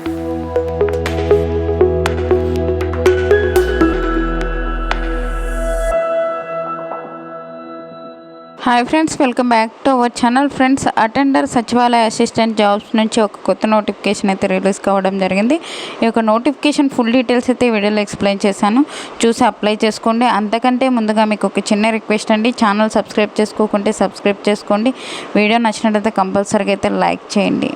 Hi friends, welcome back to our channel. Friends, attender సచివాలయ assistant jobs నుంచి ఒక కొత్త నోటిఫికేషన్ అయితే రిలీజ్ కావడం జరిగింది. ఈ యొక్క నోటిఫికేషన్ ఫుల్ డీటెయిల్స్ అయితే వీడియోలో ఎక్స్ప్లెయిన్ చేశాను, చూసి అప్లై చేసుకోండి. అంతకంటే ముందుగా మీకు ఒక చిన్న రిక్వెస్ట్ అండి, ఛానల్ సబ్స్క్రైబ్ చేసుకోకుంటే సబ్స్క్రైబ్ చేసుకోండి. వీడియో నచ్చినట్లయితే కంపల్సరీగా అయితే లైక్ చేయండి.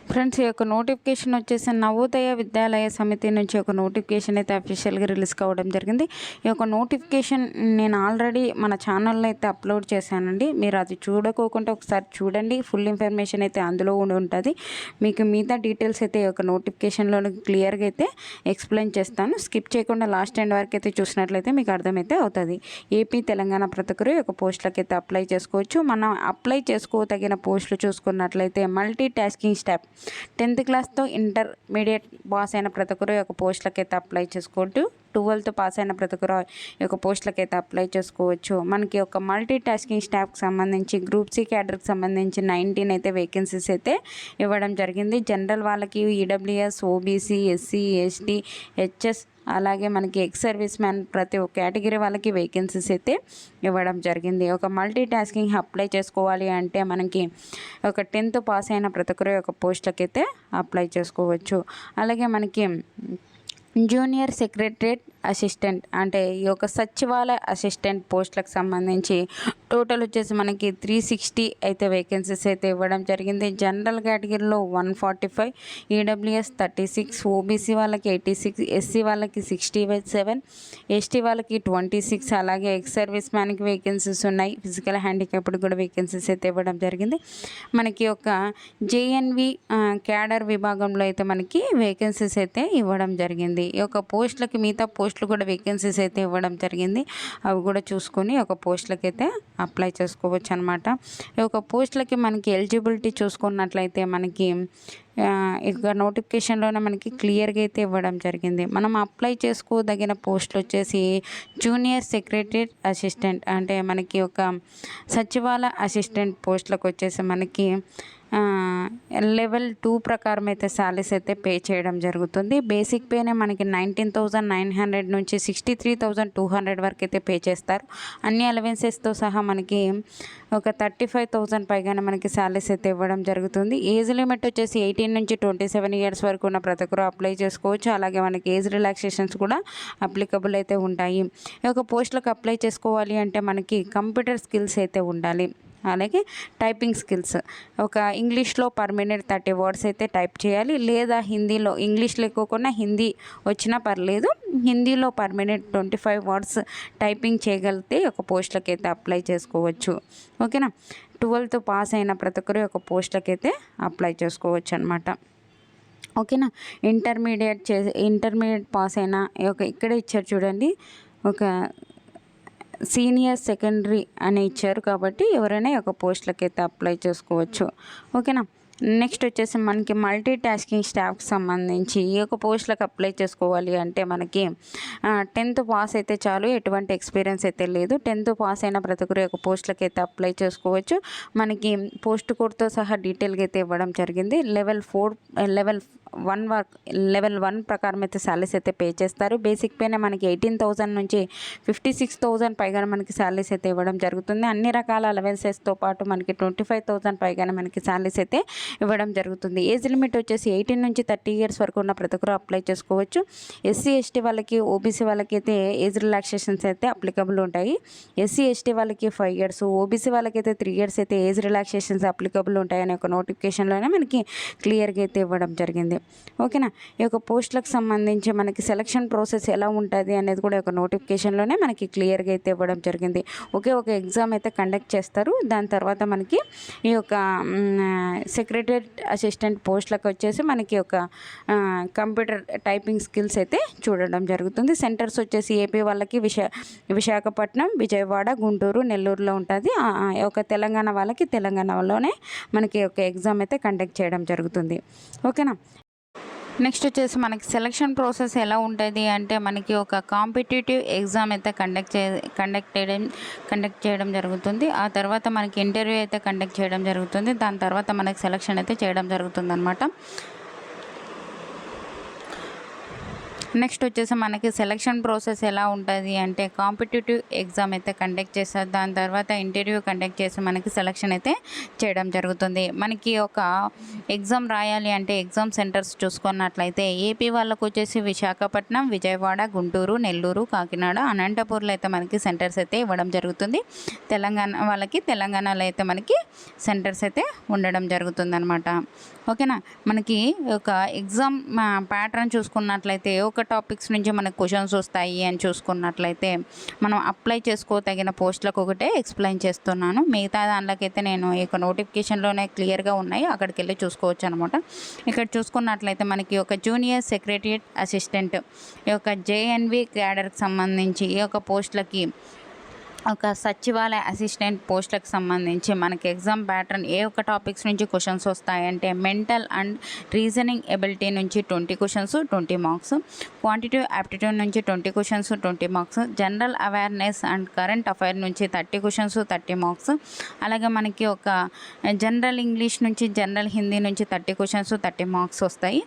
ఫ్రెండ్స్, ఈ యొక్క నోటిఫికేషన్ వచ్చేసి నవోదయ విద్యాలయ సమితి నుంచి ఒక నోటిఫికేషన్ అయితే అఫీషియల్గా రిలీజ్ కావడం జరిగింది. ఈ యొక్క నోటిఫికేషన్ నేను ఆల్రెడీ మన ఛానల్లో అయితే అప్లోడ్ చేశానండి. మీరు అది చూడకోకుండా ఒకసారి చూడండి. ఫుల్ ఇన్ఫర్మేషన్ అయితే అందులో ఉంటుంది. మీకు మిగతా డీటెయిల్స్ అయితే ఈ యొక్క నోటిఫికేషన్లో క్లియర్గా అయితే ఎక్స్ప్లెయిన్ చేస్తాను. స్కిప్ చేయకుండా లాస్ట్ ఎండ్ వరకు అయితే చూసినట్లయితే మీకు అర్థమైతే అవుతుంది. ఏపీ, తెలంగాణ ప్రతి ఒక్కరు ఈ యొక్క పోస్టులకు అయితే అప్లై చేసుకోవచ్చు. మనం అప్లై చేసుకోదగిన పోస్టులు చూసుకున్నట్లయితే మల్టీ టాస్కింగ్ స్టాఫ్ 10th క్లాస్తో ఇంటర్మీడియట్ పాస్ అయిన ప్రతి ఒక్కరు యొక్క పోస్టులకి అయితే అప్లై చేసుకోవచ్చు. 12th పాస్ అయిన ప్రతి ఒక్కరు యొక్క పోస్టులకి అయితే అప్లై చేసుకోవచ్చు. మనకి ఒక మల్టీ టాస్కింగ్ స్టాఫ్కి సంబంధించి గ్రూప్ సి క్యాడర్కి సంబంధించి 19 అయితే వేకెన్సీస్ అయితే ఇవ్వడం జరిగింది. జనరల్ వాళ్ళకి EWS, OBC, SC, ST, HS, అలాగే మనకి ఎక్స్ సర్వీస్ మ్యాన్ ప్రతి ఒక్క కేటగిరీ వాళ్ళకి వేకెన్సీస్ అయితే ఇవ్వడం జరిగింది. ఒక మల్టీ టాస్కింగ్ అప్లై చేసుకోవాలి అంటే మనకి ఒక 10th పాస్ అయిన ప్రతి ఒక్కరు ఒక పోస్టులకి అయితే అప్లై చేసుకోవచ్చు. అలాగే మనకి జూనియర్ సెక్రటరియట్ అసిస్టెంట్ అంటే ఈ యొక్క సచివాలయ అసిస్టెంట్ పోస్టులకు సంబంధించి టోటల్ వచ్చేసి మనకి 360 అయితే వేకెన్సీస్ అయితే ఇవ్వడం జరిగింది. జనరల్ కేటగిరీలో 145, ఈడబ్ల్యూఎస్ 36, ఓబీసీ వాళ్ళకి 86, ఎస్సీ వాళ్ళకి 67, ఎస్టీ వాళ్ళకి 26, అలాగే ఎక్స్ సర్వీస్ మ్యాన్కి వేకెన్సీస్ ఉన్నాయి. ఫిజికల్ హ్యాండిక్యాప్డ్ కూడా వేకెన్సీస్ అయితే ఇవ్వడం జరిగింది. మనకి ఒక జేఎన్వి క్యాడర్ విభాగంలో అయితే మనకి వేకెన్సీస్ అయితే ఇవ్వడం జరిగింది. ఈ యొక్క పోస్టులకి మిగతా పోస్టులు కూడా వేకెన్సీస్ అయితే ఇవ్వడం జరిగింది. అవి కూడా చూసుకొని ఒక పోస్టులకి అయితే అప్లై చేసుకోవచ్చు అనమాట. ఈ యొక్క పోస్టులకి మనకి ఎలిజిబిలిటీ చూసుకున్నట్లయితే మనకి ఇక నోటిఫికేషన్లోనే మనకి క్లియర్గా అయితే ఇవ్వడం జరిగింది. మనం అప్లై చేసుకోదగిన పోస్టులు వచ్చేసి జూనియర్ సెక్రటరీ అసిస్టెంట్ అంటే మనకి ఒక సచివాలయ అసిస్టెంట్ పోస్టులకు వచ్చేసి మనకి లెవెల్ 2 ప్రకారం అయితే శాలరీస్ అయితే పే చేయడం జరుగుతుంది. బేసిక్ పేనే మనకి 19,900 నుంచి 63,200 వరకు అయితే పే చేస్తారు. అన్ని అలవెన్సెస్తో సహా మనకి ఒక 35,000 పైగానే మనకి శాలరీస్ అయితే ఇవ్వడం జరుగుతుంది. ఏజ్ లిమిట్ వచ్చేసి 18 నుంచి 27 ఇయర్స్ వరకు ఉన్న ప్రతి ఒక్కరు అప్లై చేసుకోవచ్చు. అలాగే మనకి ఏజ్ రిలాక్సేషన్స్ కూడా అప్లికబుల్ అయితే ఉంటాయి. ఈ యొక్క పోస్టులకు అప్లై చేసుకోవాలి అంటే మనకి కంప్యూటర్ స్కిల్స్ అయితే ఉండాలి. అలాగే టైపింగ్ స్కిల్స్ ఒక ఇంగ్లీష్లో పర్ మినిట్ 30 వర్డ్స్ అయితే టైప్ చేయాలి. లేదా హిందీలో, ఇంగ్లీష్ లేకోకుండా హిందీ వచ్చినా పర్లేదు, హిందీలో పర్ మినిట్ 25 వర్డ్స్ టైపింగ్ చేయగలిగితే ఒక పోస్టులకి అయితే అప్లై చేసుకోవచ్చు. ఓకేనా. 12th పాస్ అయిన ప్రతి ఒక్కరు ఒక పోస్టులకి అయితే అప్లై చేసుకోవచ్చు అనమాట. ఓకేనా. ఇంటర్మీడియట్ పాస్ అయిన ఇక్కడే ఇచ్చారు చూడండి, ఒక సీనియర్ సెకండరీ అని ఇచ్చారు కాబట్టి ఎవరైనా ఒక పోస్టులకి అయితే అప్లై చేసుకోవచ్చు. ఓకేనా. నెక్స్ట్ వచ్చేసి మనకి మల్టీ టాస్కింగ్ స్టాఫ్కి సంబంధించి ఈ యొక్క పోస్టులకు అప్లై చేసుకోవాలి అంటే మనకి 10th పాస్ అయితే చాలు, ఎటువంటి ఎక్స్పీరియన్స్ అయితే లేదు. 10th పాస్ అయిన ప్రతి ఒక్కరు యొక్క పోస్టులకి అయితే అప్లై చేసుకోవచ్చు. మనకి పోస్ట్ కోడ్తో సహా డీటెయిల్గా అయితే ఇవ్వడం జరిగింది. లెవెల్ 1 ప్రకారం అయితే శాలరీస్ అయితే పే చేస్తారు. బేసిక్ పేనే మనకి 18,000 నుంచి 56,000 పైగానే మనకి శాలరీస్ అయితే ఇవ్వడం జరుగుతుంది. అన్ని రకాల అలవెన్సెస్తో పాటు మనకి 25,000 పైగానే మనకి శాలరీస్ అయితే ఇవ్వడం జరుగుతుంది. ఏజ్ లిమిట్ వచ్చేసి 18 నుంచి 30 ఇయర్స్ వరకు ఉన్న ప్రతి ఒక్కరు అప్లై చేసుకోవచ్చు. ఎస్సీ, ఎస్టీ వాళ్ళకి, ఓబీసీ వాళ్ళకి అయితే ఏజ్ రిలాక్సేషన్స్ అయితే అప్లికబుల్ ఉంటాయి. ఎస్సీ, ఎస్టీ వాళ్ళకి 5 ఇయర్స్, ఓబీసీ వాళ్ళకి అయితే 3 ఇయర్స్ అయితే ఏజ్ రిలాక్సేషన్స్ అప్లికబుల్ ఉంటాయని ఒక నోటిఫికేషన్లోనే మనకి క్లియర్గా అయితే ఇవ్వడం జరిగింది. ఓకేనా. ఈ యొక్క పోస్టులకు సంబంధించి మనకి సెలక్షన్ ప్రాసెస్ ఎలా ఉంటుంది అనేది కూడా ఒక నోటిఫికేషన్లోనే మనకి క్లియర్గా అయితే ఇవ్వడం జరిగింది. ఒక ఎగ్జామ్ అయితే కండక్ట్ చేస్తారు. దాని తర్వాత మనకి ఈ యొక్క సెక్రటరియట్ అసిస్టెంట్ పోస్టులకు వచ్చేసి మనకి ఒక కంప్యూటర్ టైపింగ్ స్కిల్స్ అయితే చూడడం జరుగుతుంది. సెంటర్స్ వచ్చేసి ఏపీ వాళ్ళకి విశాఖపట్నం, విజయవాడ, గుంటూరు, నెల్లూరులో ఉంటుంది. ఒక తెలంగాణ వాళ్ళకి తెలంగాణలోనే మనకి ఒక ఎగ్జామ్ అయితే కండక్ట్ చేయడం జరుగుతుంది. ఓకేనా. నెక్స్ట్ వచ్చేసి మనకి సెలక్షన్ ప్రాసెస్ ఎలా ఉంటుంది అంటే మనకి ఒక కాంపిటేటివ్ ఎగ్జామ్ అయితే కండక్ట్ చేయడం జరుగుతుంది. ఆ తర్వాత మనకి ఇంటర్వ్యూ అయితే కండక్ట్ చేయడం జరుగుతుంది. దాని తర్వాత మనకి సెలక్షన్ అయితే చేయడం జరుగుతుంది అనమాట. నెక్స్ట్ వచ్చేసి మనకి సెలక్షన్ ప్రాసెస్ ఎలా ఉంటుంది అంటే కాంపిటేటివ్ ఎగ్జామ్ అయితే కండక్ట్ చేస్తారు. దాని తర్వాత ఇంటర్వ్యూ కండక్ట్ చేసి మనకి సెలక్షన్ అయితే చేయడం జరుగుతుంది. మనకి ఒక ఎగ్జామ్ రాయాలి అంటే ఎగ్జామ్ సెంటర్స్ చూసుకున్నట్లయితే ఏపీ వాళ్ళకు వచ్చేసి విశాఖపట్నం, విజయవాడ, గుంటూరు, నెల్లూరు, కాకినాడ, అనంతపూర్లో అయితే మనకి సెంటర్స్ అయితే ఇవ్వడం జరుగుతుంది. తెలంగాణ వాళ్ళకి తెలంగాణలో అయితే మనకి సెంటర్స్ అయితే ఉండడం జరుగుతుంది అనమాట. ఓకేనా. మనకి ఒక ఎగ్జామ్ ప్యాటర్న్ చూసుకున్నట్లయితే ఒక టాపిక్స్ నుంచి మనకు క్వశ్చన్స్ వస్తాయి అని చూసుకున్నట్లయితే మనం అప్లై తగిన పోస్టులకు ఒకటే ఎక్స్ప్లెయిన్ చేస్తున్నాను. మిగతా దాంట్లోకైతే నేను ఈ యొక్క నోటిఫికేషన్లోనే క్లియర్గా ఉన్నాయి, అక్కడికి వెళ్ళి చూసుకోవచ్చు అనమాట. ఇక్కడ చూసుకున్నట్లయితే మనకి ఒక జూనియర్ సెక్రటరియట్ అసిస్టెంట్ ఈ యొక్క జేఎన్వి క్యాడర్కి సంబంధించి ఈ యొక్క పోస్టులకి ఒక సచివాలయ అసిస్టెంట్ పోస్టులకు సంబంధించి మనకి ఎగ్జామ్ ప్యాటర్న్ ఏ ఒక్క టాపిక్స్ నుంచి క్వశ్చన్స్ వస్తాయంటే మెంటల్ అండ్ రీజనింగ్ ఎబిలిటీ నుంచి 20 క్వశ్చన్స్ 20 మార్క్స్, క్వాంటిటివ్ యాప్టిట్యూడ్ నుంచి 20 questions 20 marks, general awareness and current affair నుంచి 30 క్వశ్చన్స్ 30 మార్క్స్, అలాగే మనకి ఒక జనరల్ ఇంగ్లీష్ నుంచి జనరల్ హిందీ నుంచి 30 క్వశ్చన్స్ 30 మార్క్స్ వస్తాయి.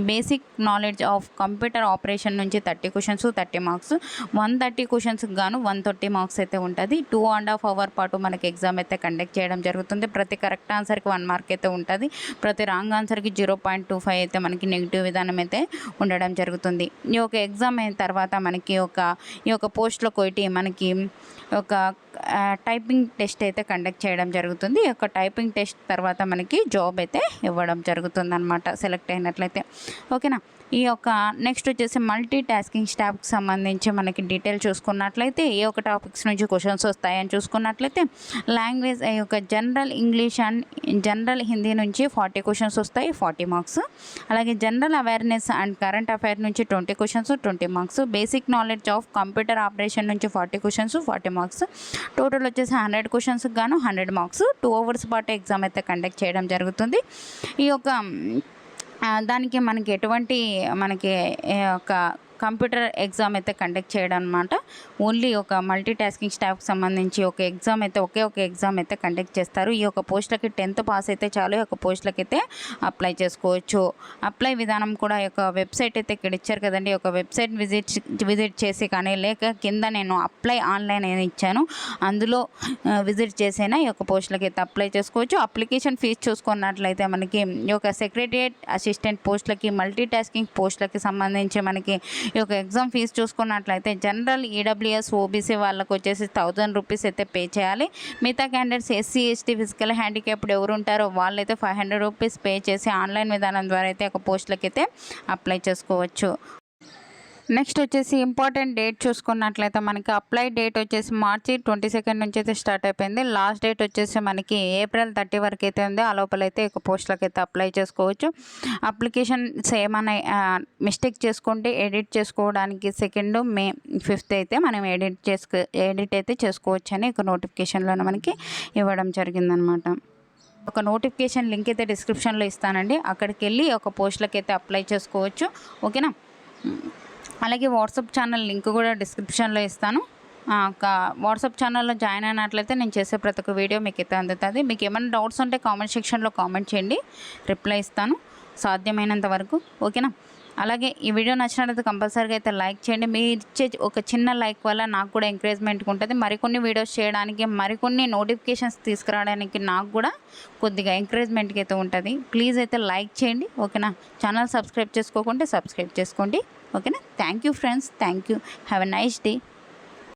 Basic knowledge of computer operation నుంచి 30 క్వశ్చన్స్ 30 మార్క్స్, 130 క్వశ్చన్స్కి గాను 130 మార్క్స్ అయితే ఉంటుంది. 2.5 అవర్ పాటు మనకి ఎగ్జామ్ అయితే కండక్ట్ చేయడం జరుగుతుంది. ప్రతి కరెక్ట్ ఆన్సర్కి 1 మార్క్ అయితే ఉంటుంది. ప్రతి రాంగ్ ఆన్సర్కి 0.25 అయితే మనకి నెగిటివ్ విధానం అయితే ఉండడం జరుగుతుంది. ఈ యొక్క ఎగ్జామ్ అయిన తర్వాత మనకి ఈ యొక్క పోస్ట్లో కొట్టి మనకి ఒక టైపింగ్ టెస్ట్ అయితే కండక్ట్ చేయడం జరుగుతుంది. ఈ యొక్క టైపింగ్ టెస్ట్ తర్వాత మనకి జాబ్ అయితే ఇవ్వడం జరుగుతుంది అనమాట సెలెక్ట్ అయినట్లయితే. ఓకేనా. ఈ యొక్క నెక్స్ట్ వచ్చేసి మల్టీ టాస్కింగ్ స్టాఫ్కి సంబంధించి మనకి డీటెయిల్ చూసుకున్నట్లయితే ఏ ఒక టాపిక్స్ నుంచి క్వశ్చన్స్ వస్తాయని చూసుకున్నట్లయితే లాంగ్వేజ్ ఈ యొక్క general English and general Hindi నుంచి 40 క్వశ్చన్స్ వస్తాయి 40 మార్క్స్, అలాగే general awareness and current affair నుంచి 20 questions 20 marks, basic knowledge of computer operation నుంచి 40 క్వశ్చన్స్ 40 మార్క్స్, టోటల్ వచ్చేసి 100 క్వశ్చన్స్కి గాను 100 మార్క్స్. 2 అవర్స్ పాటు ఎగ్జామ్ అయితే కండక్ట్ చేయడం జరుగుతుంది. ఈ యొక్క దానికి మనకి ఎటువంటి మనకి ఒక కంప్యూటర్ ఎగ్జామ్ అయితే కండక్ట్ చేయడం అనమాట. ఓన్లీ ఒక మల్టీ టాస్కింగ్ స్టాఫ్కి సంబంధించి ఒక ఎగ్జామ్ అయితే ఒకే ఒక ఎగ్జామ్ అయితే కండక్ట్ చేస్తారు. ఈ యొక్క పోస్టులకి 10th పాస్ అయితే చాలు ఈ యొక్క పోస్టులకి అయితే అప్లై చేసుకోవచ్చు. అప్లై విధానం కూడా ఈ యొక్క వెబ్సైట్ అయితే ఇక్కడ ఇచ్చారు కదండి. ఒక వెబ్సైట్ విజిట్ చేసి కానీ లేక కింద నేను అప్లై ఆన్లైన్ అని ఇచ్చాను, అందులో విజిట్ చేసైనా ఈ యొక్క పోస్టులకి అయితే అప్లై చేసుకోవచ్చు. అప్లికేషన్ ఫీజు చూసుకున్నట్లయితే మనకి ఈ యొక్క సెక్రటరియట్ అసిస్టెంట్ పోస్టులకి మల్టీ టాస్కింగ్ పోస్టులకి సంబంధించి మనకి ఈ యొక్క ఎగ్జామ్ ఫీజు చూసుకున్నట్లయితే జనరల్ ఈడబ్ల్యూఎస్ ఓబీసీ వాళ్ళకు వచ్చేసి 1000 రూపీస్ అయితే పే చేయాలి. మిగతా candidates SC ST physical handicapped ఎవరు ఉంటారో వాళ్ళైతే 500 రూపీస్ పే చేసి ఆన్లైన్ విధానం ద్వారా అయితే ఒక పోస్టులకి అయితే అప్లై చేసుకోవచ్చు. నెక్స్ట్ వచ్చేసి ఇంపార్టెంట్ డేట్ చూసుకున్నట్లయితే మనకి అప్లై డేట్ వచ్చేసి మార్చి 22 నుంచి అయితే స్టార్ట్ అయిపోయింది. లాస్ట్ డేట్ వచ్చేసి మనకి ఏప్రిల్ 30 వరకు అయితే ఉంది. ఆ లోపల అయితే ఒక పోస్టులకు అయితే అప్లై చేసుకోవచ్చు. అప్లికేషన్ ఏమైనా మిస్టేక్ చేసుకుంటే ఎడిట్ చేసుకోవడానికి 2 మే 5 అయితే మనం ఎడిట్ అయితే చేసుకోవచ్చు అని ఒక నోటిఫికేషన్లో మనకి ఇవ్వడం జరిగిందనమాట. ఒక నోటిఫికేషన్ లింక్ అయితే డిస్క్రిప్షన్లో ఇస్తానండి, అక్కడికి వెళ్ళి ఒక పోస్టులకు అయితే అప్లై చేసుకోవచ్చు. ఓకేనా. అలాగే వాట్సాప్ ఛానల్ లింక్ కూడా డిస్క్రిప్షన్లో ఇస్తాను. వాట్సాప్ ఛానల్లో జాయిన్ అయినట్లయితే నేను చేసే ప్రతి ఒక్క వీడియో మీకు అయితే అందుతుంది. మీకు ఏమైనా డౌట్స్ ఉంటే కామెంట్ సెక్షన్లో కామెంట్ చేయండి, రిప్లై ఇస్తాను సాధ్యమైనంత వరకు. ఓకేనా. అలాగే ఈ వీడియో నచ్చినట్లయితే కంపల్సరీగా అయితే లైక్ చేయండి. మీరు ఇచ్చే ఒక చిన్న లైక్ వల్ల నాకు కూడా ఎంకరేజ్మెంట్గా ఉంటుంది. మరికొన్ని వీడియోస్ చేయడానికి మరికొన్ని నోటిఫికేషన్స్ తీసుకురావడానికి నాకు కూడా కొద్దిగా ఎంకరేజ్మెంట్గా అయితే ఉంటుంది. ప్లీజ్ అయితే లైక్ చేయండి. ఓకేనా. ఛానల్ సబ్స్క్రైబ్ చేసుకోకుంటే సబ్స్క్రైబ్ చేసుకోండి. ఓకేనా. Thank you friends, thank you. Have a nice day.